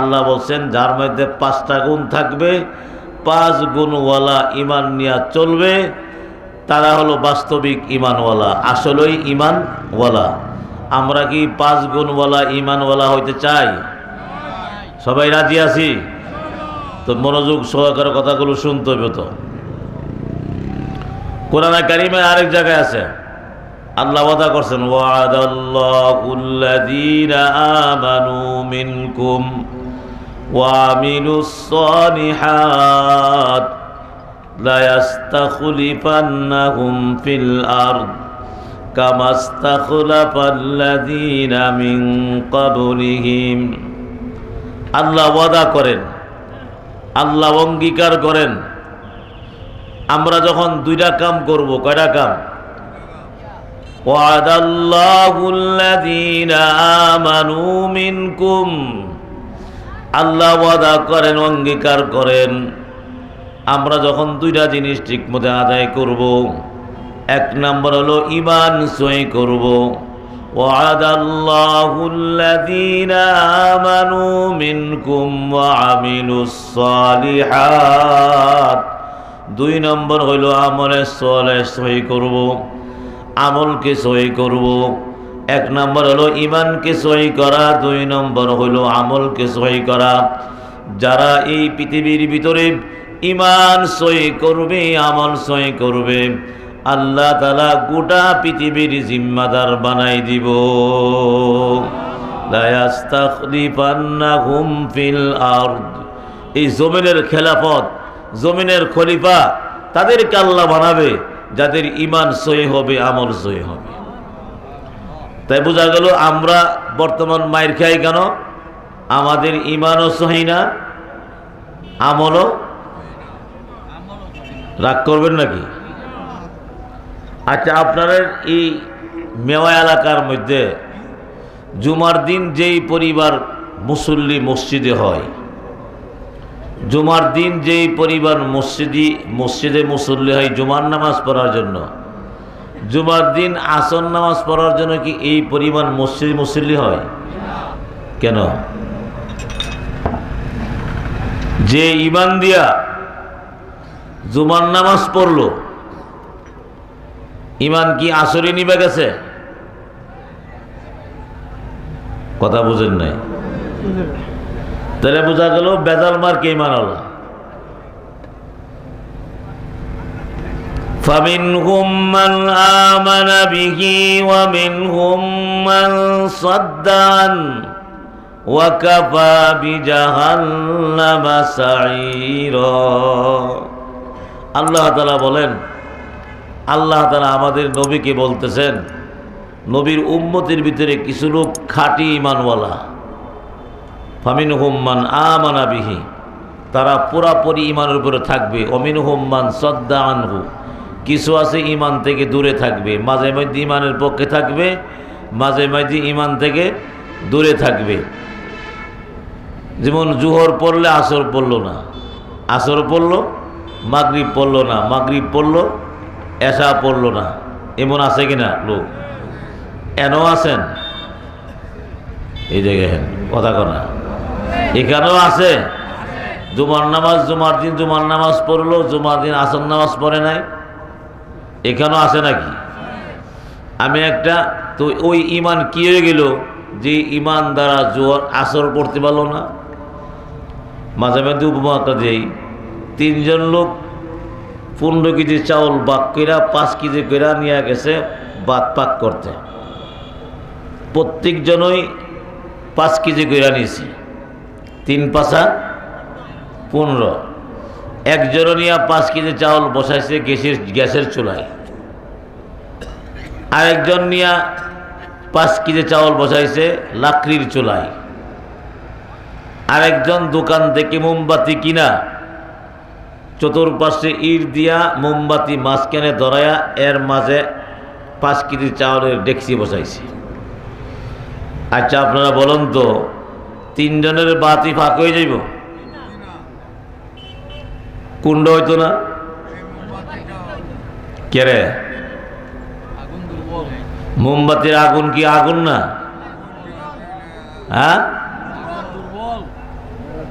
আল্লাহ বলছেন যার মধ্যে 5টা গুণ থাকবে, 5 গুণওয়ালা ইমান নিয়ে চলবে, তারা হলো বাস্তবিক ইমানওয়ালা, আসলেই ইমানওয়ালা। আমরা কি 5 গুণওয়ালা ইমানওয়ালা হইতে চাই? সবাই রাজি আছি তো? মনোযোগ সহকারে কথাগুলো শুনতে হবে। তো কোরআন কারীমের আরেক জায়গায় আছে, আল্লাহ ওয়াদা করছেন, ওয়াদাল্লাহুল্লাযীনা আমানু মিনকুম ওয়ামিলুস সালিহাত লা ইস্তাখলিফান্নাহুম ফিল আরদ কামা ইস্তাখলাফাল্লাযীনা মিন ক্বাবলিহিম। আল্লাহ ওয়াদা করেন, আল্লাহ অঙ্গীকার করেন, আমরা যখন 2টা কাম করব, কয়টা কাম? ওয়াদাল্লাহুল্লাযীনা আমানু মিনকুম, আল্লাহ ওয়াদা করেন, অঙ্গীকার করেন, আমরা যখন 2টা জিনিস ঠিকমতো আদায় করব। 1 নম্বর হলো ঈমান সহি করব। ওয়াদাল্লাহুল্লাযীনা আমানু মিনকুম ওয়া আমিলুস সালিহাত, 2 নম্বর হলো আমলে সালেহ সহি করব, আমলকে সহি করব। 1 নম্বর হলো ঈমানকে সহি করা, 2 নম্বর হলো আমলকে সহি করা। যারা এই পৃথিবীর ভিতরে ঈমান সহি করবে, আমল সহি করবে, আল্লাহ তাআলা গোটা পৃথিবীর জিম্মাদার বানাই দিব। লা ইস্তাখলিফান্নাহুম ফিল আরদ, এই জমিনের খেলাফত, জমিনের খলিফা তাদেরকে আল্লাহ বানাবে যাদের ঈমান সহি হবে, আমল সহি হবে। তাই বোঝা গেল আমরা বর্তমান মাইর খাই কেন? আমাদের ঈমানও সহি না, আমলও। রাগ করবেন নাকি? আচ্ছা, আপনাদের এই মেওয়া এলাকার মধ্যে জুমার দিন যেই পরিবার মুসল্লি মসজিদে হয়, জুমার দিন যেই পরিবার মসজিদে মুসল্লি হয় জুমার নামাজ পড়ার জন্য, জুমার দিন আসর নামাজ পড়ার জন্য কি এই পরিমাণ মসজিদে মুসল্লি হয়? কেন? যে ঈমান দিয়া জুমার নামাজ পড়লো, ঈমান কি আসরে নিবে গেছে? কথা বুঝেন নাই? তাহলে বোঝা গেল বেজাল মার্কে ঈমান আল্লাহ। فَمِنْهُمْ مَنْ آمَنَ بِهِ وَمِنْهُمْ مَنْ صَدَّ عَنْهُ وَكَفَى بِجَهَنَّمَ سَعِيرًا। আল্লাহ তাআলা বলেন, আল্লাহ তাআলা আমাদের নবীকে বলতেছেন, নবীর উম্মতের ভিতরে কিছু লোক খাঁটি ঈমানওয়ালা, ফামিনহুম মান আমানা বিহি, তারা পুরাপুরি ঈমানের উপরে থাকবে। ওমিনহুম মান সাদ্দা আনহু, কিছু আছে ঈমান থেকে দূরে থাকবে, মাঝে মাঝে ঈমানের পক্ষে থাকবে, মাঝে মাঝে ঈমান থেকে দূরে থাকবে। যেমন জোহর পড়লে আসর পড়লো না, আসর পড়লো মাগরিব পড়লো না, মাগরিব পড়লো এশা পড়লো না, এমন আছে কিনা লোক? এনও আছেন এই জায়গায়, কথা কনা এখানেও আছে। জুমার নামাজ জুমার দিন জুমার নামাজ পড়লো, জুমার দিন আসর নামাজ পড়ে নাই, এখানেও আছে নাকি? আমি একটা তো ওই ঈমান কি হয়ে গেল যে ঈমান দ্বারা জোহর আসর পড়তে পারলো না। মাঝে মাঝে উপমা একটা দিই, 3 জন লোক 15 কেজি চাউল বাক কইরা 5 কেজি কইরা নিয়ে গেছে ভাত পাক করতে, প্রত্যেকজনই 5 কেজি কইরা নিয়েছে, 3 পাঁচা 15। একজন নিয়ে 5 কেজি চাউল বসাইছে গ্যাসের চুলায়, আরেকজন নিয়ে 5 কেজি চাউল বসাইছে লাকড়ির চুলায়, আরেকজন দোকান থেকে মোমবাতি কিনা চতুর্পাশে ইট দিয়া মোমবাতি মাঝখানে ধরায়া এর মাঝে 5 কেজি চাউলের ডেকচি বসাইছে। আচ্ছা আপনারা বলুন তো, 3 জনের বাতি ফাঁক হয়ে যাইব? কুণ্ড হইতো না? কেরে? মোমবাতির আগুন কি আগুন না? হ্যাঁ,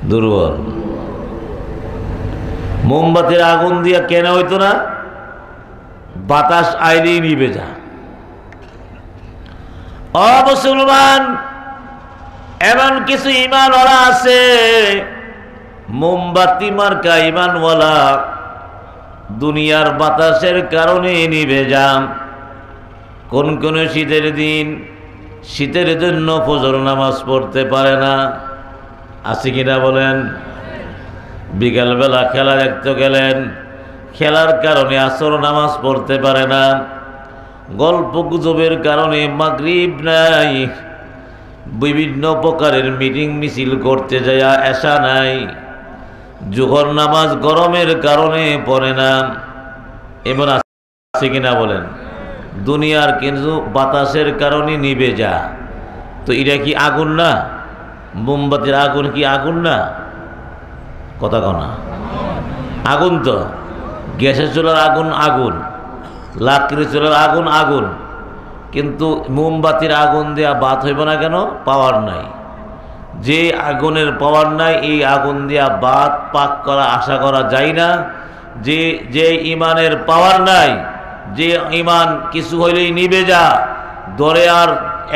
দুর্বল। মোমবাতির আগুন দিয়া কেন হইতো না? বাতাস আইলেই নিবে যা। ও মুসলমান, এমন কিছু ঈমানওয়ালা আছে, মোমবাতি মার্কা ঈমানওয়ালা, দুনিয়ার বাতাসের কারণে নিবে যান। কোন কোন শীতের দিন, শীতের জন্য ফজর নামাজ পড়তে পারে না, আছে কিনা বলেন? বিকালবেলা খেলা দেখতে গেলেন, খেলার কারণে আসর নামাজ পড়তে পারে না, গল্প গুজবের কারণে মাগরিব নাই, বিভিন্ন প্রকারের মিটিং মিছিল করতে যায় এশা নাই, জোহর নামাজ গরমের কারণে পড়ে না, এমন আছে কিনা বলেন? দুনিয়ার কিন্তু বাতাসের কারণে নিবে যা। তো এটা কি আগুন না? মোমবাতির আগুন কি আগুন না? কথা কনা আগুন। তো গ্যাসের চুলার আগুন আগুন, লাকড়ির চুলার আগুন আগুন, কিন্তু মোমবাতির আগুন দেয়া বাত হইব না কেন? পাওয়ার নাই। যে আগুনের পাওয়ার নাই, এই আগুন দিয়া বাত পাক করা আশা করা যায় না। যে ইমানের পাওয়ার নাই, যে ইমান কিছু হইলেই নিবে যা, দরে আর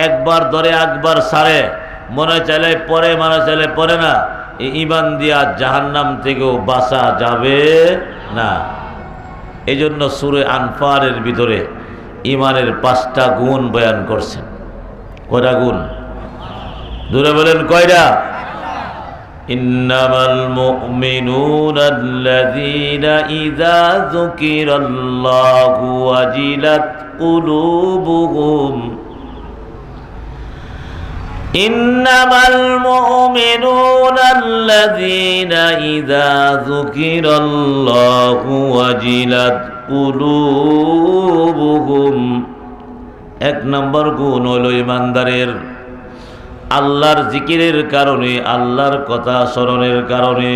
একবার দরে একবার সারে, মনে চাইলে পরে, মনে চাইলে পরে না, এই ইমান দিয়া জাহান্নাম থেকেও বাঁচা যাবে না। এই জন্য সূরা আনফালের ভিতরে ইমানের 5টা গুণ বয়ান করছেন। কয়টা গুণ? জোরে বলেন কয়টা? ইন্নামাল মুমিনুনা আল্লাযীনা ইযা যুকিরাল্লাহু ওয়াজিলাত কুলুবুহুম। ইন্নামাল মুমিনুনা আল্লাযীনা ইযা যুকিরাল্লাহু ওয়াজিলাত কুলুবুহুম। 1 নম্বর গুণ হলো ইমানদারের আল্লাহর জিকিরের কারণে, আল্লাহর কথা স্মরণের কারণে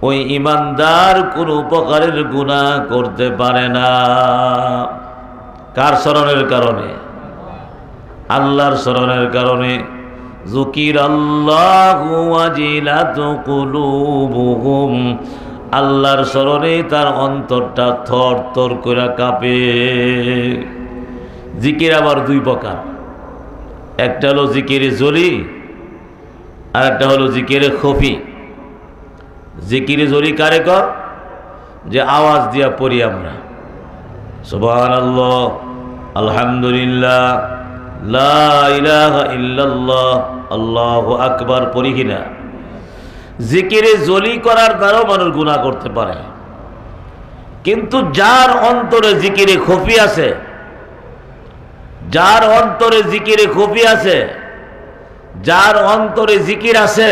ওই ইমানদার কোনো উপকারের গুনাহ করতে পারে না। কার স্মরণের কারণে? আল্লাহর স্মরণের কারণে। যুকিরাল্লাহু ওয়াজিলাত কুলুবুহুম, আল্লাহর স্মরণে তার অন্তরটা থর থর করে কাঁপে। জিকির আবার 2 প্রকার, একটা হলো জিকিরে জলি, আর একটা হলো জিকিরে খফি। জিকিরে জলি কারে কর? যে আওয়াজ দিয়া পড়ি আমরা, সুবহানাল্লাহ, আলহামদুলিল্লাহ, লা ইলাহা ইল্লাল্লাহ, আল্লাহু আকবার পড়ি কিনা? জিকিরে জলি করার দ্বারাও মানুষ গুনাহ করতে পারে। কিন্তু যার অন্তরে জিকিরে খফি আছে, যার অন্তরে জিকিরে খফি আছে, যার অন্তরে জিকির আছে,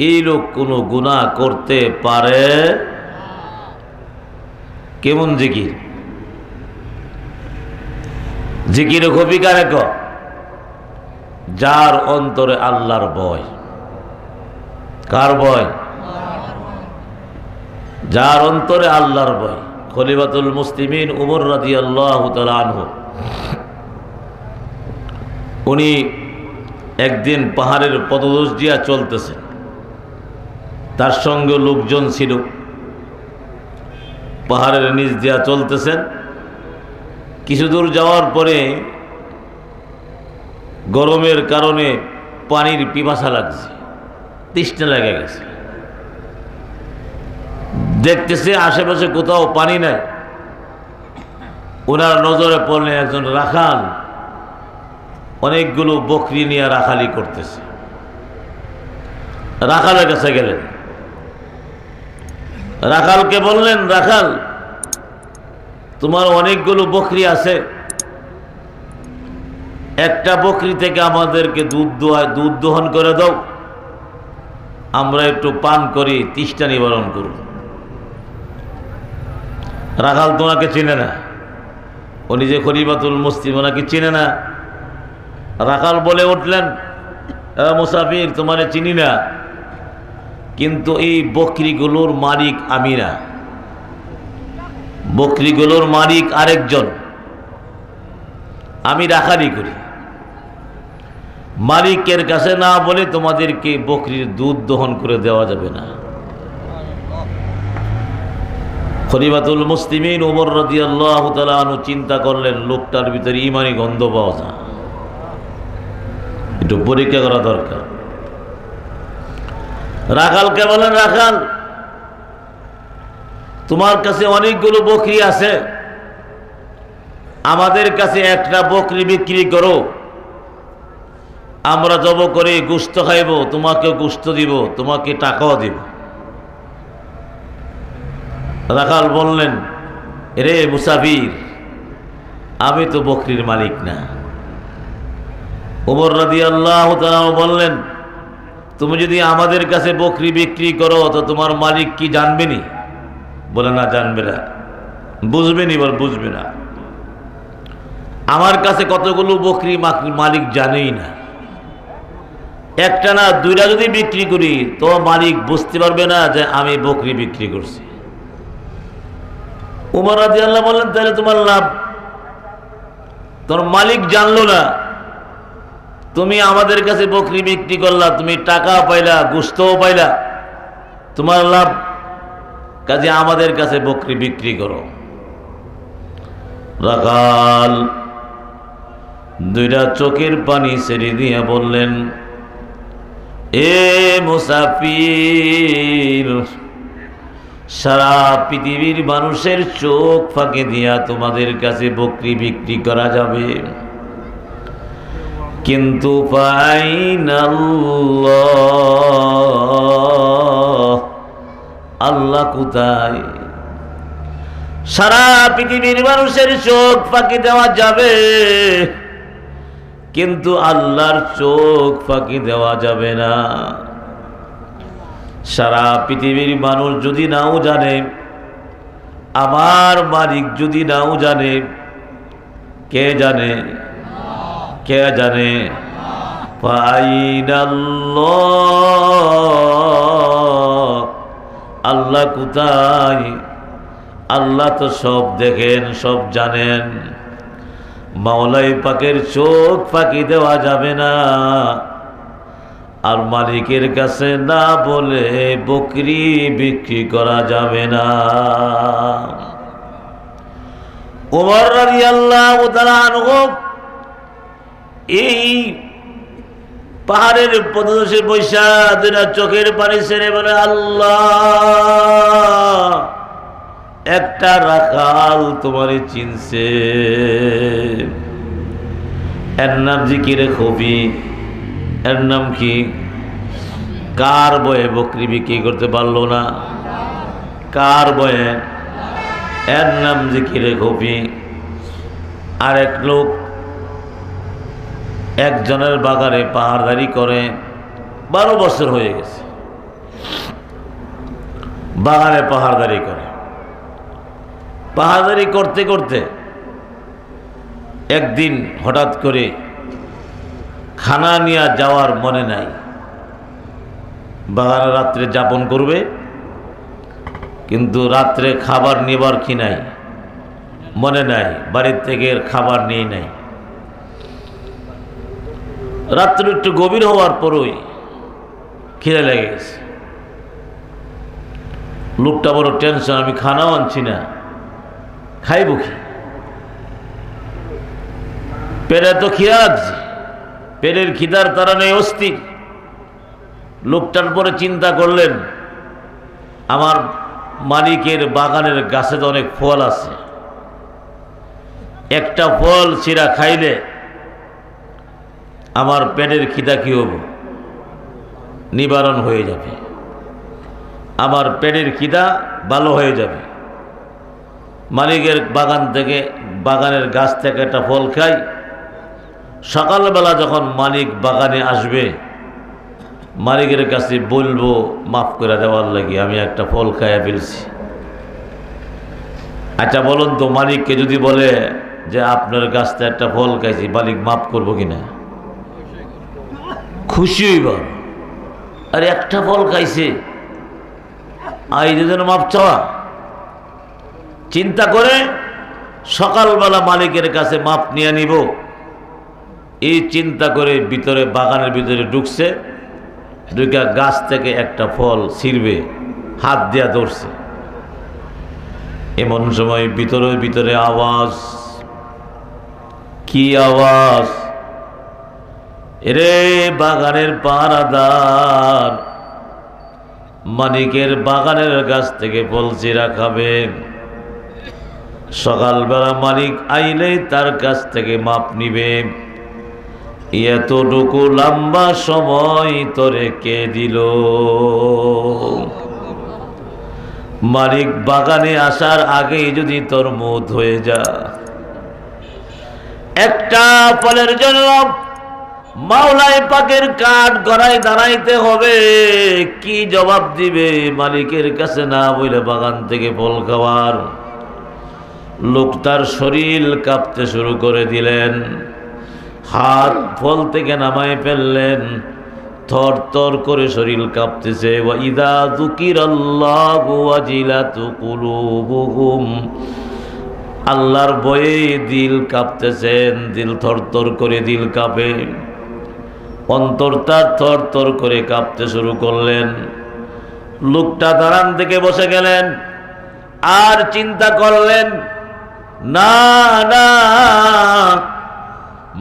এই লোক কোনো গুনাহ করতে পারে। কেমন জিকির? জিকিরে খফি কারে কয়? যার অন্তরে আল্লাহর ভয়। কার ভয়? যার অন্তরে আল্লাহর ভয়। খলিফাতুল মুসলিমিন উমর রাদিয়াল্লাহু তাআলা আনহু, উনি একদিন পাহাড়ের পদদেশ দিয়া চলতেছেন, তার সঙ্গে লোকজন ছিল, পাহাড়ের নিচ দিয়া চলতেছেন। কিছু দূর যাওয়ার পরে গরমের কারণে পানির পিপাসা লাগছে, তৃষ্ণা লেগে গেছে। দেখতেছে আশেপাশে কোথাও পানি নাই। ওনার নজরে পড়লেন একজন রাখাল অনেকগুলো বকরি নিয়ে রাখালি করতেছে। রাখালের কাছে গেলেন, রাখালকে বললেন, রাখাল, তোমার অনেকগুলো বকরি আছে, একটা বকরি থেকে আমাদেরকে দুধ দহন করে দাও, আমরা একটু পান করি, তৃষ্ণা নিবারণ করব। রাখাল তোমাকে চিনে না, ও নিজে খলিফাতুল মুসলিম, ওনাকে চিনে না। রাখাল বলে উঠলেন, মুসাফির, তোমারে চিনি না, কিন্তু এই বকরিগুলোর মালিক আমি না, বকরিগুলোর মালিক আরেকজন, আমি রাখালি করি। মালিকের কাছে না বলে তোমাদেরকে বকরির দুধ দহন করে দেওয়া যাবে না। খলিফাতুল মুসলিমিন ওমর রাদিয়াল্লাহু তাআলা আনহু চিন্তা করলেন, লোকটার ভিতরে ঈমানি গন্ধ পাওয়া যায়, একটু পরীক্ষা করা দরকার। রাখালকে বলেন, রাখাল, তোমার কাছে অনেকগুলো বকরি আছে, আমাদের কাছে একটা বকরি বিক্রি করো, আমরা জব করে গোশত খাইব, তোমাকে গোশত দিব, তোমাকে টাকাও দিব। রাখাল বললেন, রে মুসাফির, আমি তো বকরির মালিক না। ওমর রাদিয়াল্লাহু তাআলা বললেন, তুমি যদি আমাদের কাছে বকরি বিক্রি করো তো তোমার মালিক কি জানবে নি? বলে, না, জানবে না। বুঝবে নি? বল, বুঝবে না। আমার কাছে কতগুলো বকরি মালিক জানেই না। একটা না দুইটা যদি বিক্রি করি তো মালিক বুঝতে পারবে না যে আমি বকরি বিক্রি করছি। উমর রাদিয়াল্লাহু বললেন, তাহলে তোমার লাভ, তোর মালিক জানলো না, তুমি আমাদের কাছে বকরি বিক্রি করলা, তুমি টাকা পাইলা, গোশতও পাইলা, তোমার লাভ, কাজে আমাদের কাছে বকরি বিক্রি করো। রাখাল দুইটা চোখের পানি ছেড়ে দিয়ে বললেন, এ মুসাফির, সারা পৃথিবীর মানুষের চোখ ফাঁকে দিয়া তোমাদের কাছে বকরি বিক্রি করা যাবে, কিন্তু আল্লাহ কোথায়? সারা পৃথিবীর মানুষের চোখ ফাঁকি দেওয়া যাবে, কিন্তু আল্লাহর চোখ ফাঁকি দেওয়া যাবে না। সারা পৃথিবীর মানুষ যদি নাও জানে, আমার মালিক যদি নাও জানে, কে জানে? কে জানে? আল্লাহ কোথায়? আল্লাহ তো সব দেখেন, সব জানেন। মাওলাই পাকের চোখ ফাঁকি দেওয়া যাবে না, আর মালিকের কাছে না বলে বকরি বিক্রি করা যাবে না। ওমর রাদিয়াল্লাহু তাআলা আনহু এই পাহাড়ের পদদেশে বৈশা দুইটা চোখের পানি ছেড়ে বলে, আল্লাহ, একটা রাখাল তোমারে চিনছে, এর নাম জিকিরে খবি, এর নাম কি? কার বয়ে বকরি বিক্রি করতে পারলো না? কার বয়ে? এর নাম জিকিরে খবি। আরেক লোক একজনের বাগানে পাহাড়দারি করে, 12 বছর হয়ে গেছে বাগানে পাহাড়দারি করে। পাহাড়দারি করতে করতে একদিন হঠাৎ করে খানা নিয়ে যাওয়ার মনে নাই, বাগানে রাত্রে যাপন করবে, কিন্তু রাত্রে খাবার নেবার কি নাই, মনে নাই, বাড়ির থেকে খাবার নিয়ে নাই। রাত্রে একটু গভীর হওয়ার পরই খিদে লেগে গেছে। লোকটা বড় টেনশন, আমি খানাও আনছি না, খাইব কি? পেটে তো খিদা লাগছে, পেটের খিদার তারা নেই, অস্থির। লোকটার পরে চিন্তা করলেন, আমার মালিকের বাগানের গাছে তো অনেক ফল আছে, একটা ফল চিরা খাইলে আমার পেটের খিদা কি হবে? নিবারণ হয়ে যাবে, আমার পেটের খিদা ভালো হয়ে যাবে। মালিকের বাগান থেকে, বাগানের গাছ থেকে একটা ফল খাই, সকালবেলা যখন মালিক বাগানে আসবে, মালিকের কাছে বলবো মাফ করে দেওয়ার লাগি, আমি একটা ফল খাইয়া ফেলছি। আচ্ছা বলুন তো, মালিককে যদি বলে যে আপনার গাছ থেকে একটা ফল খাইছি, মালিক মাফ করবো কিনা? খুশি হইব। আর একটা ফল খাইছে, এই যেন মাপ চাওয়া। চিন্তা করে সকালবেলা মালিকের কাছে মাপ নিয়ে নিব, এই চিন্তা করে ভিতরে বাগানের ভিতরে ঢুকছে, ঢুকা গাছ থেকে একটা ফল ছিঁড়বে, হাত দিয়া ধরছে। এমন সময় ভিতরে ভিতরে আওয়াজ, কি আওয়াজ? এরে বাগানের পাহারাদার, মালিকের বাগানের গাছ থেকে ফল ছিঁড়া খাবে। সকালবেলা মালিক আইলেই তার কাছ থেকে মাপ নিবে। এতটুকু লম্বা সময় তোরে কে দিল? মালিক বাগানে আসার আগেই যদি তোর মৌত হয়ে যা, একটা ফলের জন্য মাওলাই পাকের কাঠ গড়ায় দাঁড়াইতে হবে, কি জবাব দিবে মালিকের কাছে না বলে বাগান থেকে ফল খাওয়ার? লোকটার শরীর কাঁপতে শুরু করে দিলেন, হাত ফল থেকে নামায় ফেললেন, থর থর করে শরীর কাঁপতেছে। ওয়াইদা যুকিরাল্লাহু ওয়াজিলাতু কুলুবুহুম, আল্লাহর ভয়ে দিল কাঁপতেছেন, দিল থর থর করে দিল কাঁপে, অন্তরটা থর থর করে কাঁপতে শুরু করলেন। লোকটা দাঁড়ান থেকে বসে গেলেন, আর চিন্তা করলেন না না,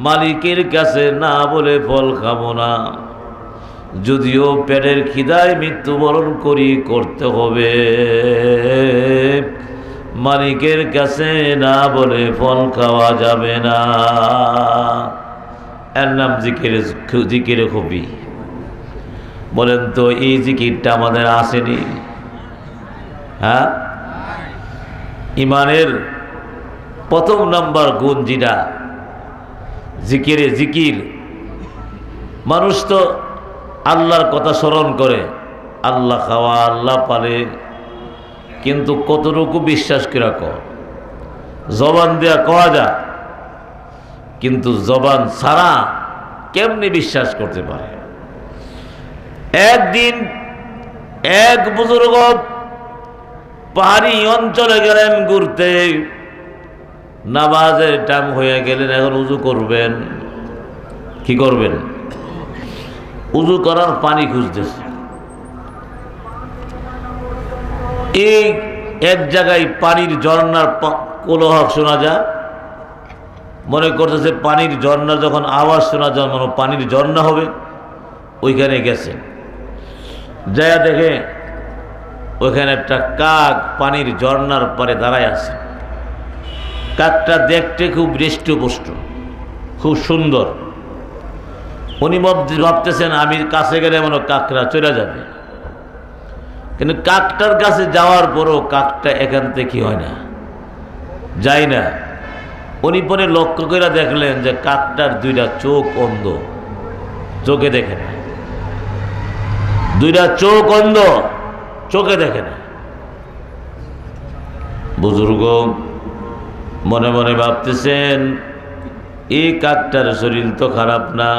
মালিকের কাছে না বলে ফল খাবো না, যদিও পেটের খিদায় মৃত্যুবরণ করি করতে হবে, মালিকের কাছে না বলে ফল খাওয়া যাবে না। এর নাম জিকিরে খুবই। বলেন তো এই জিকিরটা আমাদের আসেনি? হ্যাঁ, ইমানের প্রথম নাম্বার গুণ যেটা জিকিরে, জিকির। মানুষ তো আল্লাহর কথা স্মরণ করে, আল্লাহ খাওয়া আল্লাহ পালে, কিন্তু কতটুকু বিশ্বাস করে কর? জবান দেয়া কওয়া যা, কিন্তু জবান ছাড়া কেমনি বিশ্বাস করতে পারে? একদিন এক বুজুর্গ পাহাড়ি অঞ্চলে গেলেন ঘুরতে, নামাজের টাইম হয়ে গেলেন, এখন উজু করবেন। কি করবেন? উজু করার পানি খুঁজতেছে। এই এক জায়গায় পানির ঝর্ণার কোলাহল শোনা যায়, মনে করতেছে পানির ঝর্ণা, যখন আওয়াজ শোনা যায় মনে পানির ঝর্ণা হবে। ওইখানে গেছে, যায় দেখে ওইখানে একটা কাক পানির ঝর্ণার পরে দাঁড়ায় আছে। কাকটা দেখতে খুব হৃষ্টপুষ্ট, খুব সুন্দর। উনি ভাবতেছেন আমি কাছে গেলে মনে কাকরা চলে যাবে, কিন্তু কাকটার কাছে যাওয়ার পরও কাকটা এখান থেকে কি হয় না, যায় না। উনি পরে লক্ষ্য করে দেখলেন যে কাকটার দুইটা চোখ অন্ধ, চোখে দেখে না। দুইটা চোখ অন্ধ, চোখে দেখে না। বুজুর্গ মনে মনে ভাবতেছেন এই কাকটার শরীর তো খারাপ না,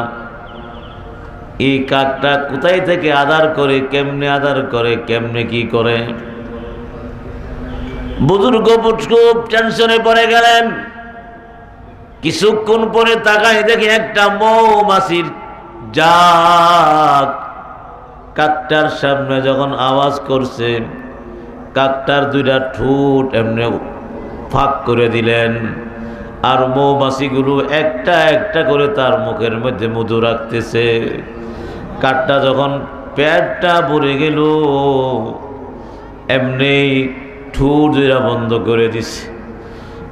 এই কাকটা কোথায় থেকে আদার করে, কেমনে আদার করে, কেমনে কি করে? বুজুর্গ খুব টেনশনে পড়ে গেলেন। কিছুক্ষণ পরে তাকায় দেখে একটা মৌমাছির জাগ কাকটার সামনে যখন আওয়াজ করছে, কাকটার দুইটা ঠোঁট এমনি ফাঁক করে দিলেন, আর মৌমাছিগুলো একটা একটা করে তার মুখের মধ্যে মধু রাখতেছে। কাকটা যখন পেটটা ভরে গেল, এমনি ঠোঁট দুইটা বন্ধ করে দিছে।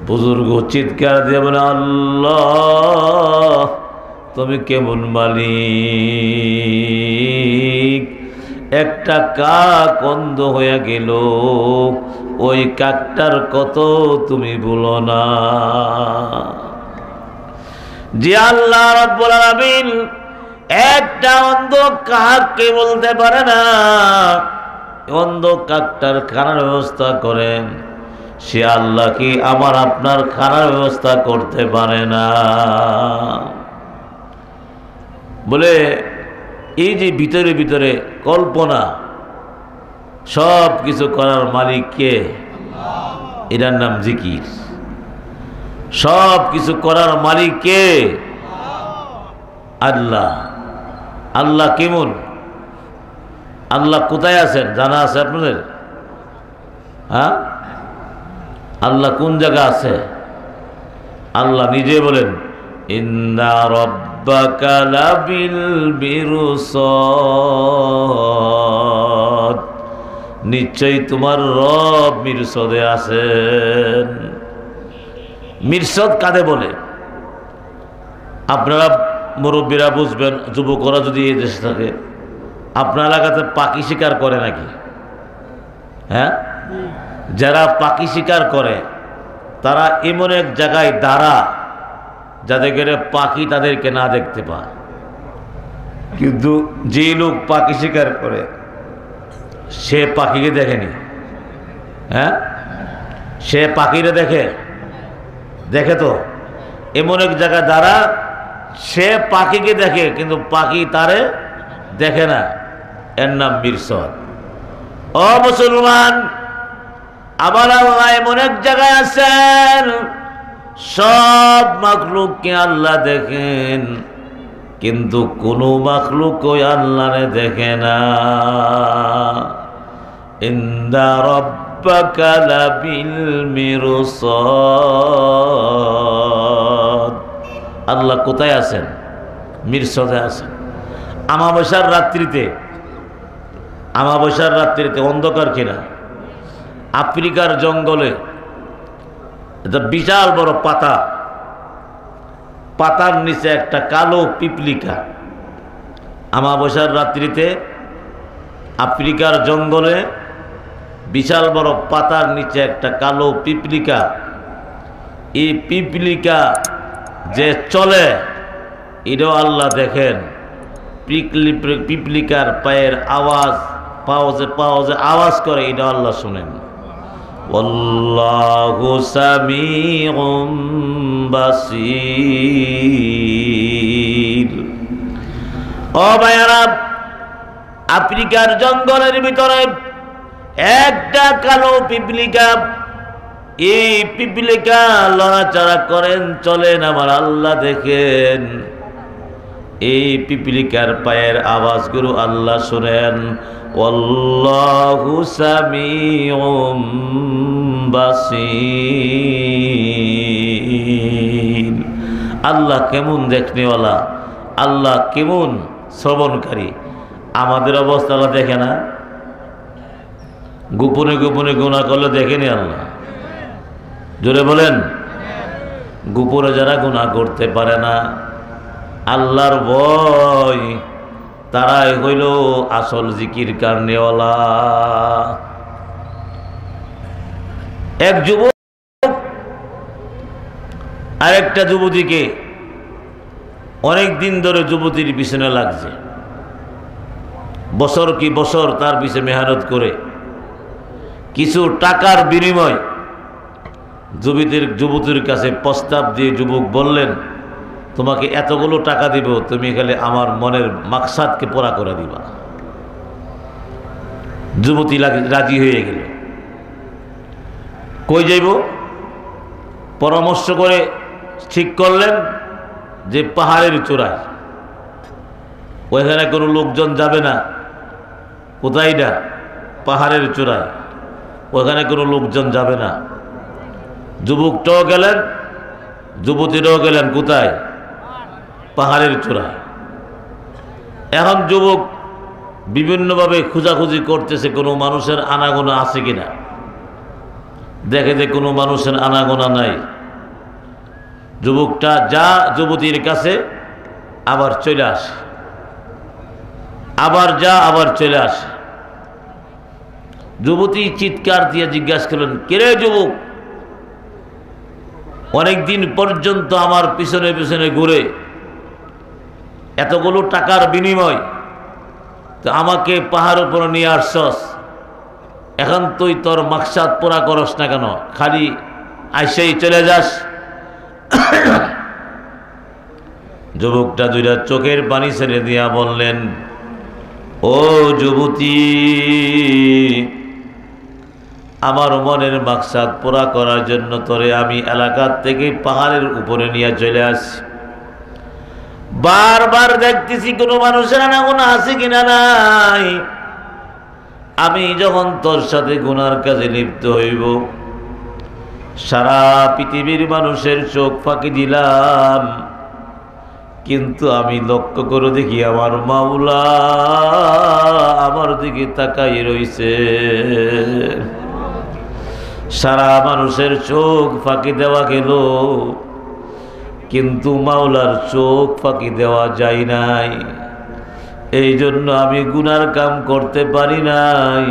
বুজুর্গ চিৎকার দিয়ে বলে, আল্লাহ তুমি কেমন মালিক! একটা কাক অন্ধ হয়ে গেল, ওই কাকটার কত তুমি বলো না। যে আল্লাহ রাব্বুল আলামিন একটা অন্ধ কাককে বলতে পারে না, অন্ধ কাকটার খানার ব্যবস্থা করেন, সে আল্লাহ কি আমার আপনার খানার ব্যবস্থা করতে পারে না? বলে এই যে ভিতরে ভিতরে কল্পনা, সব কিছু করার মালিক কে? এটার নাম জিকির। সব কিছু করার মালিক কে? আল্লাহ। আল্লাহ কেমন? আল্লাহ কোথায় আছেন জানা আছে আপনাদের? হ্যাঁ, আল্লাহ কোন জায়গা আছে? আল্লাহ নিজে বলেন, ইন্না রাব্বাকা লাবিল মিরসাদ, নিশ্চয়ই তোমার রব মিরসদে আছেন। মিরসদ কাদের বলে? আপনারা মুরব্বীরা বুঝবেন, যুবকরা যদি এই দেশে থাকে, আপনার এলাকাতে পাখি শিকার করে নাকি? হ্যাঁ, যারা পাখি শিকার করে তারা এমন এক জায়গায় দাঁড়া যাতে করে পাখি তাদেরকে না দেখতে পায়। কিন্তু যে লোক পাখি শিকার করে সে পাখিকে দেখেনি। হ্যাঁ, সে পাখিরে দেখে? দেখে তো। এমন এক জায়গায় দাঁড়া, সে পাখিকে দেখে কিন্তু পাখি তারে দেখে না। এর নাম মিরসদ। ও মুসলমান, আমার আল্লাহ এমন এক জায়গায় আছেন, সব মাখলুককে আল্লাহ দেখেন, কিন্তু কোনো মাখলুকই আল্লাহরে দেখে না। ইন্না রাব্বাকা লাবিল মিরসাদ। আল্লাহ কোথায় আছেন? মিরসদে আছেন। আমাবস্যার রাত্রিতে অন্ধকার কিনা আফ্রিকার জঙ্গলে একটা বিশাল বড় পাতার নিচে একটা কালো পিপলিকা। আমাবস্যার রাত্রিতে আফ্রিকার জঙ্গলে বিশাল বড় পাতার নিচে একটা কালো পিপলিকা। এই পিপলিকা যে চলে এটাও আল্লাহ দেখেন। পিপলিকার পায়ের আওয়াজ, পাওয়া যে আওয়াজ করে, এটা আল্লাহ শুনেন। আল্লাহু সামিউম বাসীর। ও ভাইয়ারা, আফ্রিকার জঙ্গলের ভিতরে একটা কালো পিপলিকা। এই পিপলিকা লড়াচড়া করেন, চলেন, আমার আল্লাহ দেখেন। এই পিপলিকার পায়ের আওয়াজগুলো আল্লাহ শুনেন। আল্লাহু সামিউম বাসীর। আল্লাহ কেমন দেখনেওয়ালা, আল্লাহ কেমন শ্রবণকারী। আমাদের অবস্থা আল্লাহ দেখে না? গোপনে গোপনে গুনাহ করলে দেখেনি আল্লাহ? জোরে বলেন। গোপনে যারা গুনাহ করতে পারে না, আল্লাহর ভয়, তারাই হইল আসল জিকির কারনেওয়ালা। এক যুবক আরেকটা যুবতীকে অনেক দিন ধরে যুবতীর পিছনে লাগছে, বছর কি বছর তার পিছনে মেহনত করে কিছু টাকার বিনিময় যুবতীর কাছে প্রস্তাব দিয়ে যুবক বললেন, তোমাকে এতগুলো টাকা দিব, তুমি খালি আমার মনের মাকসাদকে পুরা করে দিবা। যুবতী রাজি হয়ে গেল। কই যাইব? পরামর্শ করে ঠিক করলেন যে পাহাড়ের চূড়ায়, ওইখানে কোনো লোকজন যাবে না। কোথায় না? পাহাড়ের চূড়ায়, ওইখানে কোনো লোকজন যাবে না। যুবকটাও গেলেন, যুবতীরাও গেলেন। কোথায়? পাহাড়ের চূড়ায়। এখন যুবক বিভিন্নভাবে খোঁজাখুঁজি করতেছে কোনো মানুষের আনাগোনা আছে কিনা। দেখে যে কোনো মানুষের আনাগোনা নাই। যুবকটা যা যুবতীর কাছে, আবার চলে আসে, আবার যা, আবার চলে আসে। যুবতী চিৎকার দিয়ে জিজ্ঞাসা করলেন, কে যুবক, অনেকদিন পর্যন্ত আমার পিছনে পিছনে ঘুরে এতগুলো টাকার বিনিময়, তো আমাকে পাহাড় উপরে নিয়ে আসছস, এখন তুই তোর মাকসাদ পুরা করস না কেন? খালি আইসেই চলে যাস। যুবকটা দুইটা চোখের পানি ছেড়ে দিয়া বললেন, ও যুবতী, আমার মনের মাকসাদ পুরা করার জন্য তোরে আমি এলাকার থেকে পাহাড়ের উপরে নিয়ে চলে আসি। বারবার দেখতেছি কোনো মানুষের গুনাহ আছে কিনা নাই। আমি যখন তোর সাথে গুনার কাজে লিপ্ত হইব, সারা পৃথিবীর মানুষের চোখ ফাঁকি দিলাম, কিন্তু আমি লক্ষ্য করে দেখি আমার মাওলা আমার দিকে তাকাই রইছে। সারা মানুষের চোখ ফাঁকি দেওয়া গেল, কিন্তু মাওলার চোখ ফাঁকি দেওয়া যায় নাই। এই জন্য আমি গুনার কাম করতে পারি নাই।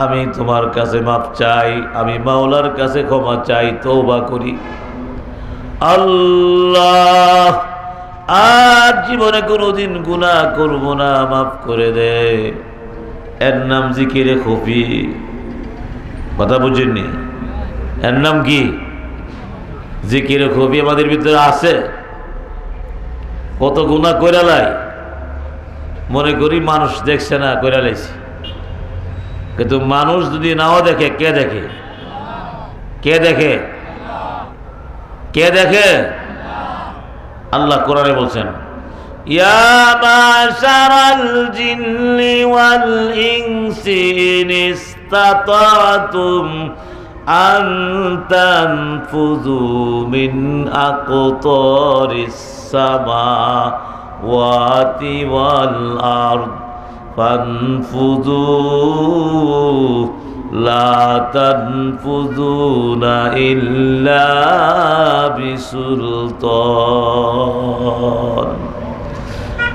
আমি তোমার কাছে মাপ চাই, আমি মাওলার কাছে ক্ষমা চাই, তওবা করি। আল্লাহ, আর জীবনে কোনোদিন গুনাহ করব না, মাফ করে দে। এর নাম জিকিরে খুফি। কথা বুঝেননি? এর নাম কি? জিকিরে খুফি। আমাদের ভিতরে আছে। কত গুনাহ কইরা লাই, মনে করি মানুষ দেখছে না, কইরা লাইছি। কিন্তু মানুষ যদি নাও দেখে, কে দেখে? কে দেখে? কে দেখে? আল্লাহ কোরআনে বলছেন, ইয়া মাশারাল জিন্নি ওয়াল ইনসি ইন ইসতাতাতুম আন তানফুযু মিন আকতারিস সামাওয়াতি ওয়াল আরদ ফানফুযু লা তানফুযুনা ইল্লা বিসুলতান।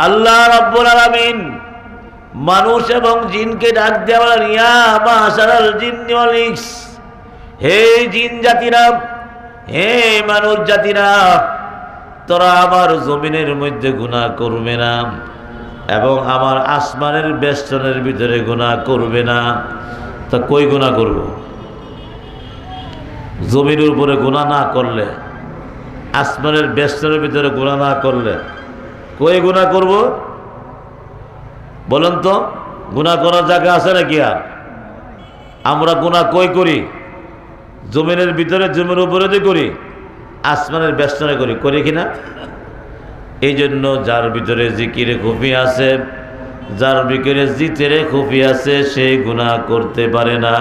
আল্লাহ রাব্বুল আলামিন মানুষ এবং জিনকে ডাক দেওয়া, ইয়া মাশারাল জিন্নি ওয়াল ইনস, হে জিন জাতিরা, হে মানুষ জাতিরা, তোরা আমার জমিনের মধ্যে গুনাহ করবে না এবং আমার আসমানের বেষ্টনের ভিতরে গুনাহ করবে না। তা কই গুনাহ করব? জমির উপরে গুনাহ না করলে, আসমানের বেষ্টনের ভিতরে গুনাহ না করলে কই গুনাহ করব? বলেন তো, গুনাহ করার জায়গা আছে নাকি? আর আমরা গুনাহ কই করি? জমিনের ভিতরে, জমির উপরে যে করি, আসমানের বেষ্টনে করি, করি কিনা? এই জন্য যার ভিতরে জিকিরে খুফি আছে, যার ভিতরে জিকিরে খুফি আছে, সে গুনাহ করতে পারে না।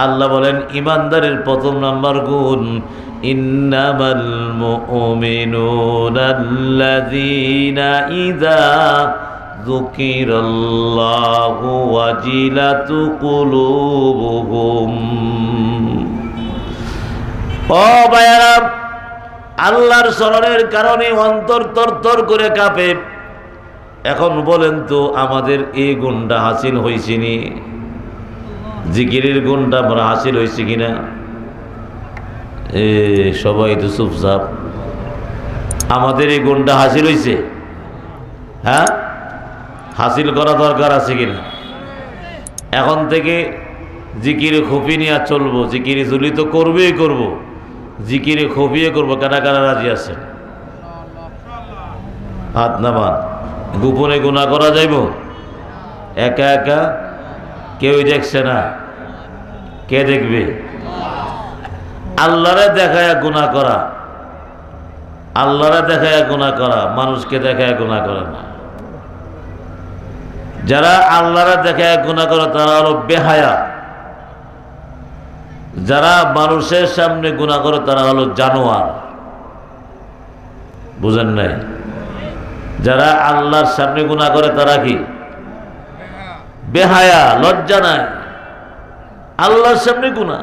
আল্লাহ বলেন ইমানদারের প্রথম নাম্বার গুণ, ইন্নামাল মুমিনুনাল্লাযীনা ইযা যুকিরাল্লাহু ওয়াজিলাত কুলুবুহুম। ও ভাইয়ারা, আল্লাহর স্মরণের কারণে অন্তর তরতর করে কাঁপে। এখন বলেন তো, আমাদের এই গুণটা হাসিল হয়েছে নি? জিকিরের গুণটা আমরা হাসিল হয়েছে কিনা? সবাই তো চুপচাপ। আমাদের এই গুণটা হাসিল হয়েছে? হ্যাঁ, হাসিল করা দরকার আছে কিনা? এখন থেকে জিকিরে খুফি নিয়ে চলবো। জিকিরে জুলি তো করবেই করব, জিকিরে খুফিয়ে করবো। কারা কারা রাজি আছে? হাত নামান। গোপনে গুনাহ করা যাইব? একা একা? কেউই দেখছে না, কে দেখবে? আল্লাহরে দেখায় গুনাহ করা, আল্লাহরে দেখায় গুনাহ করা, মানুষকে দেখায় গুনাহ করে না। যারা আল্লাহরে দেখায় গুনাহ করে তারা হলো বেহায়া। যারা মানুষের সামনে গুনাহ করে তারা হলো জানোয়ার। বুঝেন নাই? যারা আল্লাহর সামনে গুনাহ করে তারা কি? বেহায়া, লজ্জা নাই। আল্লাহর সামনে গুনাহ,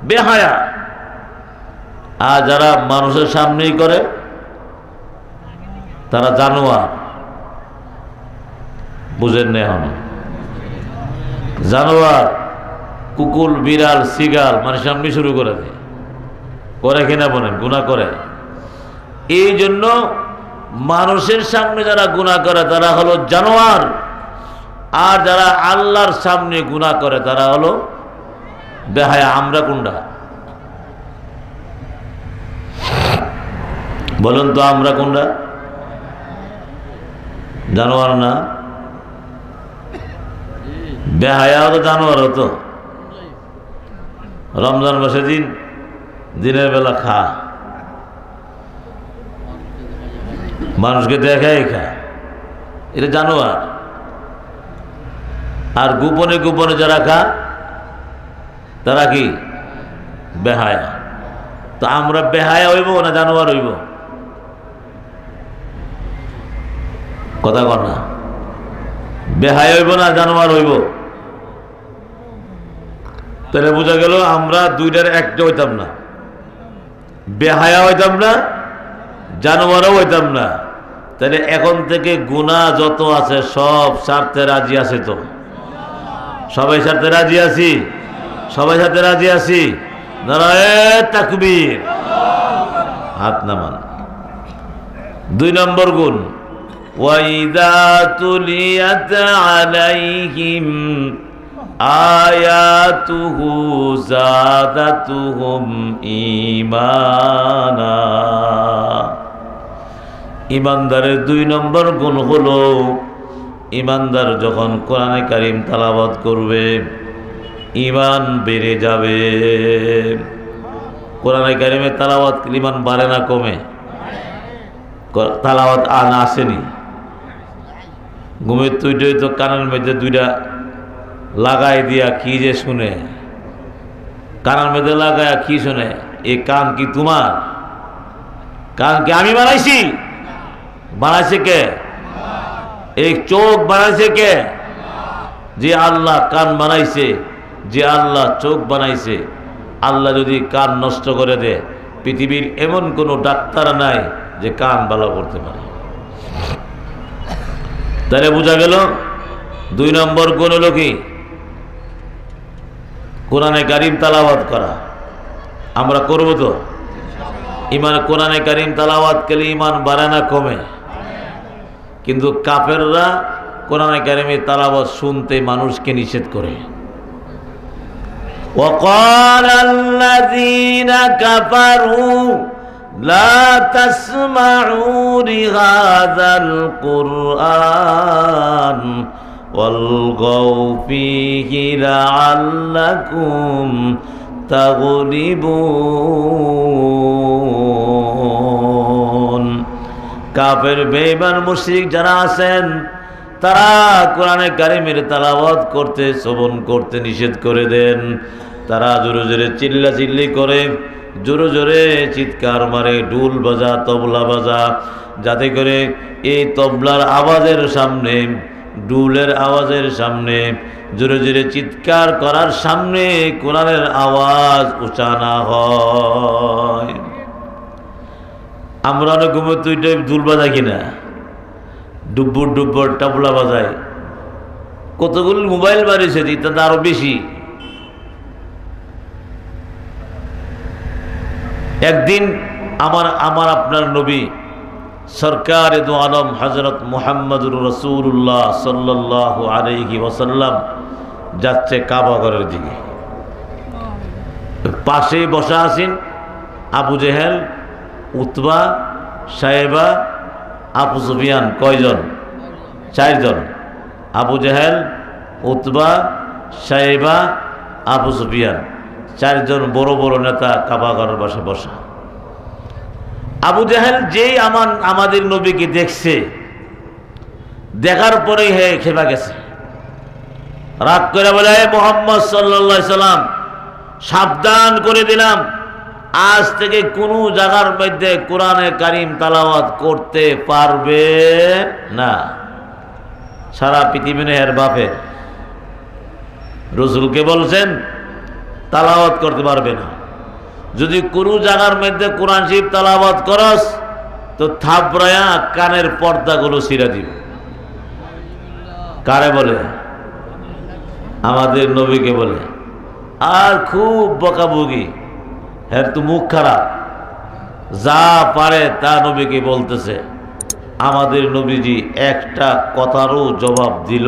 বেহায়া। আর যারা মানুষের সামনেই করে তারা জানোয়ার। বুঝেন না? এখন জানোয়ার, কুকুর, বিড়াল, সিগাল মানে সামনে শুরু করে দেয়। করে কিনা বলেন? গুনাহ করে। এই জন্য মানুষের সামনে যারা গুনাহ করে তারা হলো জানোয়ার, আর যারা আল্লাহর সামনে গুনাহ করে তারা হলো বেহায়া। আমরা কোনটা? বলুন তো, আমরা কোনটা? জানোয়ার না? বেহায়া হতো জানোয়ার হতো। রমজান মাসে দিনের বেলা খা, মানুষকে দেখাই খায়, এটা জানোয়ার। আর গোপনে গোপনে যারা খায় তারা কি বেহায়া। তো আমরা বেহায়া হইব না জানোয়ার হইব? কথা কর না, বেহায়া হইব না জানোয়ার হইব? তাহলে বোঝা গেল আমরা দুইটার একটা হইতাম না, বেহায়া হইতাম না, জানোয়ারও হইতাম না। তাহলে এখন থেকে গুনাহ যত আছে সব স্বার্থে রাজি আছে তো? সবাই স্বার্থে রাজি আছি? সবাই সাথে রাজি আছি? নারায়ে তাকবীর, হাত নামান। 2 নম্বর গুণ, ওয়াইদা তুলিয়াত আলাইহিম আয়াতুহু যাদাতুহুম ঈমানা। ঈমানদারের 2 নম্বর গুণ হলো ঈমানদার যখন কোরআনে কারীম তেলাওয়াত করবে ঈমান বেড়ে যাবে। কোরআনে কারীমে তেলাওয়াত ঈমান বাড়ে না কমে? তেলাওয়াত আনা আসেনি? ঘুমের তুইটাই তো কানের মধ্যে 2টা লাগাই দিয়া কি যে শুনে, কানের মধ্যে লাগায়া কি শুনে? এই কান কি তোমার? কান কি আমি বানাইছি? বানাইছে কে? এই চোখ বানাইছে কে? যে আল্লাহ কান বানাইছে, যে আল্লাহ চোখ বানাইছে। আল্লাহ যদি কান নষ্ট করে দেয়, পৃথিবীর এমন কোনো ডাক্তার নাই যে কান ভালো করতে পারে। তাহলে বোঝা গেল 2 নম্বর গুণ হলো কি? কোরআনে কারীম তেলাওয়াত করা। আমরা করব তো? ইমান কোরআনে কারীম তেলাওয়াত করলে ইমান বাড়ে না কমে? কিন্তু কাফেররা কোরআনে কারীমে তেলাওয়াত শুনতে মানুষকে নিষেধ করে। وقال الذين كفروا لا تسمعوا لهذا القرآن والغوا فيه لعلكم تغلبون। কাফের বেঈমান মুশরিক যারা আছেন তারা কোরআনে কারীমের তেলাওয়াত করতে, শ্রবণ করতে নিষেধ করে দেন। তারা জোরে জোরে চিল্লাচিল্লি করে, জোরে জোরে চিৎকার মারে, ঢোল বাজা, তবলা বাজা, যাতে করে এই তবলার আওয়াজের সামনে, ঢোলের আওয়াজের সামনে, জোরে জোরে চিৎকার করার সামনে কোরআনের আওয়াজ উঁচা না হয়। আমরা অনেক ঘুমে তুইটা ঢোল বাজাই কিনা, ডুব্বুর ডুব্বর তবলা বাজায়। কতগুলো মোবাইল বাড়িয়েছে, তাতে আরো বেশি। একদিন আমার আপনার নবী সরকার দু আলম হযরত মুহাম্মদুর রাসূলুল্লাহ সাল্লাল্লাহু আলাইহি ওয়াসাল্লাম যাচ্ছে কাবা ঘরের দিকে। পাশে বসা আছেন আবু জেহেল, উতবা, সাইবা, আবু সুফিয়ান। কয়জন? 4 জন। আবু জেহেল, উতবা, সাইবা, আবু সুফিয়ান, 4 জন বড় বড় নেতা কাবা ঘরের পাশে বসা। আবু জেহেল যেই আমাদের নবীকে দেখছে, দেখার পরেই খেপা গেছে, রাগ করে বলে, মুহাম্মদ সাল্লাল্লাহু আলাইহি সাল্লাম সাবধান করে দিলাম, আজ থেকে কোনো জায়গার মধ্যে কোরআনে কারীম তেলাওয়াত করতে পারবে না। সারা পৃথিবী এর বাপের রাসূলকে বলছেন তেলাওয়াত করতে পারবে না। যদি কোনো জায়গার মধ্যে কোরআন শরীফ তেলাওয়াত করস তো থাপড়ায়া কানের পর্দাগুলো ছিঁড়ে দিব। কারে বলে? আমাদের নবীকে বলে। আর খুব বকাবকি, হ্যাঁ তো মুখ খারাপ, যা পারে তা নবীকে বলতেছে। আমাদের নবীজি একটা কথারও জবাব দিল,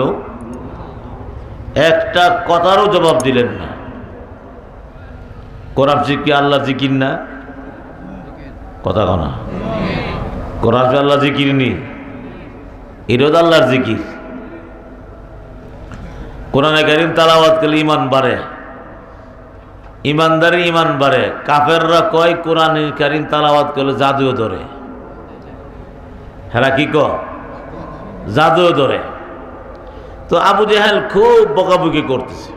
একটা কথারও জবাব দিলেন না। কোরআন শরীফ কি আল্লাহ জিকির না? কথা কনা, কোরআন শরীফ আল্লাহ জিকির নি, এটাও তো আল্লাহর জিকির। কোরআনে কারীম তেলাওয়াত করলে ঈমান বাড়ে, ঈমানদারি ঈমান বাড়ে। কাফেররা কয় কোরআনে কারীম তেলাওয়াত করলে জাদুও ধরে। হেরা কি জাদু ধরে। তো আবু জেহেল খুব বকাবকি করতেছে।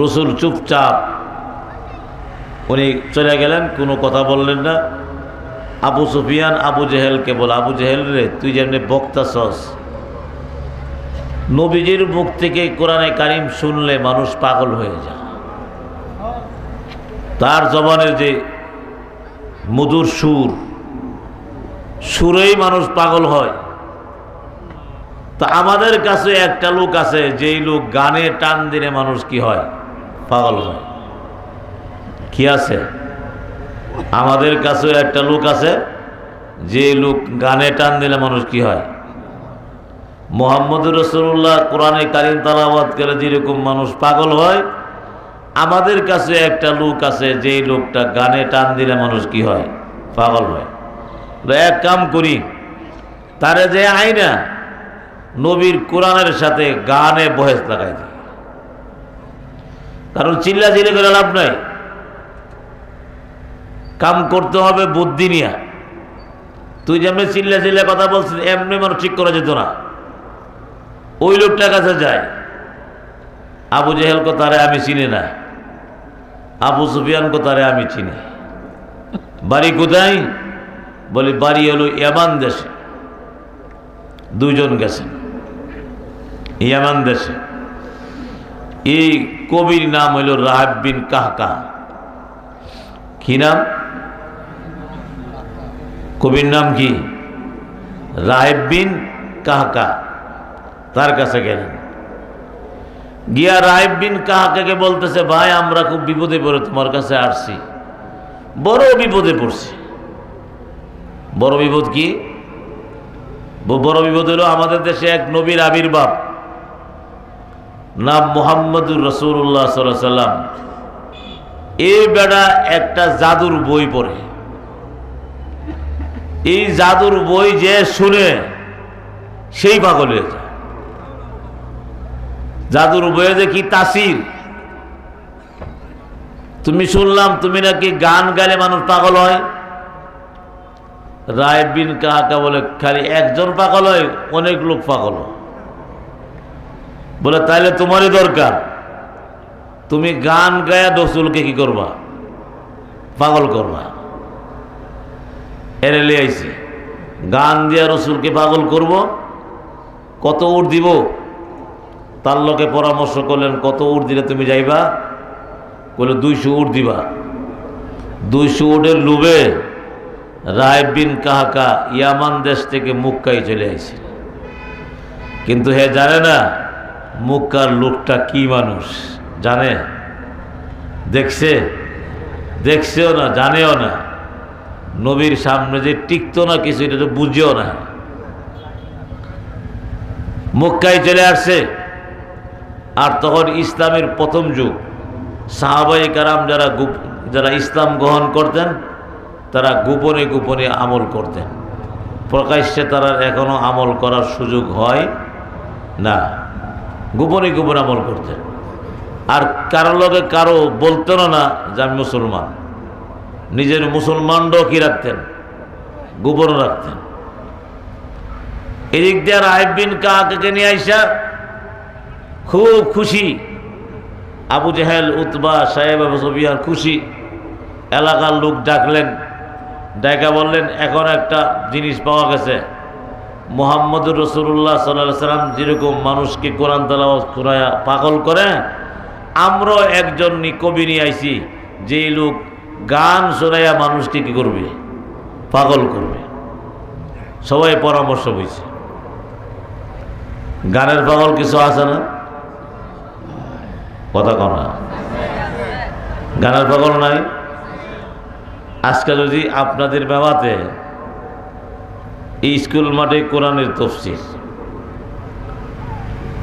রসুল চুপচাপ, উনি চলে গেলেন, কোনো কথা বললেন না। আবু সুফিয়ান আবু জেহেলকে বলে, আবু জেহেল রে, তুই যেমনি বক্তাছস, নবীজির মুখ থেকে কোরআনে কারিম শুনলে মানুষ পাগল হয়ে যায়। তার জবানের যে মধুর সুরেই মানুষ পাগল হয়। তা আমাদের কাছে একটা লোক আছে, যেই লোক গানে টান দিলে মানুষ কি হয়? পাগল হয়। কি আছে? আমাদের কাছে একটা লোক আছে, যে লোক গানে টান দিলে মানুষ কি হয়? মুহাম্মদুর রাসূলুল্লাহ কোরআনে কারিম তেলাওয়াত করে যেরকম মানুষ পাগল হয়, আমাদের কাছে একটা লোক আছে, যেই লোকটা গানে টান দিলে মানুষ কি হয়? পাগল হয়। এক কাম করি, তারে যে আইনা নবীর কোরআনের সাথে গানে বহেস লাগাই দিই। কারণ চিল্লা চিল্লি করে লাভ নাই, কাম করতে হবে বুদ্ধি নিয়ে। তুই যেমনি চিল্লা চিল্লা কথা বলছিস, এমনি মানুষ ঠিক করা যেত না। ওই লোকটার কাছে যায়। আবু জেহেল কো তারে আমি চিনি না, আবু সুফিয়ান কো তারে আমি চিনি। বাড়ি কোথায়? বলি বাড়ি হলো ইয়ামান দেশে। দুইজন গেছেন ইয়ামান দেশে। এই কবির নাম হইল রাহাব বিন কাহকা। কি নাম? কবির নাম কি? রাহাব বিন কাহকা। তার কাছে গেলেন, গিয়া রাহাব বিন কাহকাকে বলতেছে, ভাই আমরা খুব বিপদে পড়ে তোমার কাছে আসছি, বড় বিপদে পড়ছি। বড় বিপদ কি? বড় বিপদ হলো আমাদের দেশে এক নবীর আবির্ভাব, নাম মুহাম্মদুর রাসূলুল্লাহ সাল্লাল্লাহু আলাইহি সাল্লাম। এই বেটা একটা জাদুর বই পড়ে। এই জাদুর বই যে শুনে সেই পাগল হয়ে যায়। জাদুর বইয়ে যে কি তাসির! তুমি শুনলাম তুমি নাকি গান গাইলে মানুষ পাগল হয়। রাহাব বিন কাহকা বলে, খালি একজন পাগল হয়? অনেক লোক পাগল হয়। বলে তাইলে তোমারই দরকার, তুমি গান গায়া রসুলকে কি করবা? পাগল করবা। এরে লিয়ে আইছে, গান দিয়া রসুলকে পাগল করব। কত উট দিব? তার লোকে পরামর্শ করলেন, কত উট দিলে তুমি যাইবা? বলে 200 উট দিবা। 200 উটের লোভে রাহাব বিন কাহকা ইয়ামান দেশ থেকে মক্কায় চলে আসে। কিন্তু হে জানে না মক্কার লোকটা কি মানুষ, জানে? দেখছেও না, জানেও না। নবীর সামনে যে টিকতো না কিছু, এটা তো বুঝেও না। মক্কায় চলে আসছে। আর তখন ইসলামের প্রথম যুগ। সাহাবায়ে কেরাম যারা ইসলাম গ্রহণ করতেন, তারা গোপনে গোপনে আমল করতেন। প্রকাশ্যে তারা এখনো আমল করার সুযোগ হয় না, গোপনে গোপনে আমল করতেন। আর কারো লগে কারো বলতেন না যে আমি মুসলমান। নিজের মুসলমানরাও কি রাখতেন? গোপনে রাখতেন। এদিক দিয়ে রাহাব বিন কাহকাকে নিয়ে আইসা খুব খুশি। আবু জেহেল, উতবা, সাহেব, আবু সুফিয়ান খুশি। এলাকার লোক ডাকলেন, ডাকা বললেন, এখন একটা জিনিস পাওয়া গেছে। মুহাম্মদুর রাসূলুল্লাহ সাল্লাল্লাহু আলাইহি সাল্লাম যেরকম মানুষকে কোরআন তেলাওয়াত করায়া পাগল করে, আমরাও একজন কবি নিয়ে আইছি, যেই লোক গান শোনাইয়া মানুষকে কি করবে? পাগল করবে। সবাই পরামর্শ হয়েছে। গানের পাগল কিছু আছে না? কথা কম না, গানের পাগল নাই? আজকে যদি আপনাদের বাবাতে এই স্কুল মাঠে কোরআনের তাফসীর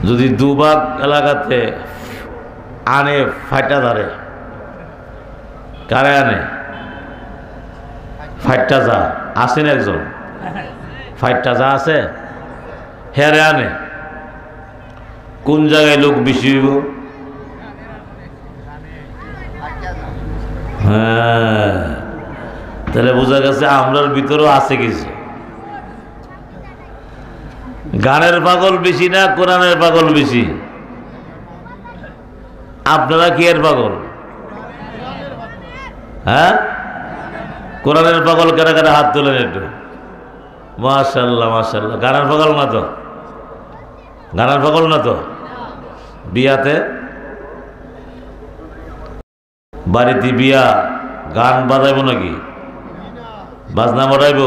যদি দুবাগ এলাকাতে আনে, ফাইটা ধরে, কারে আনে? ফাইটটা যা আসেন একজন, ফাইটটা যা আছে হেরে আনে। কোন জায়গায় লোক বেশি হইব? হ্যাঁ, তাহলে বোঝা গেছে আমরার ভিতরেও আছে কিছু। গানের পাগল বেশি না কোরআনের পাগল বেশি? আপনারা কি এর পাগল? হ্যাঁ, কোরআনের পাগল কারা কারা হাত তোলেন একটু। মাশাআল্লাহ মাশাআল্লাহ। গানের পাগল না তো? গানের পাগল না তো? বিয়াতে বাড়িতে বিয়া গান বাজাইব নাকি? বাজনা বাজাইব?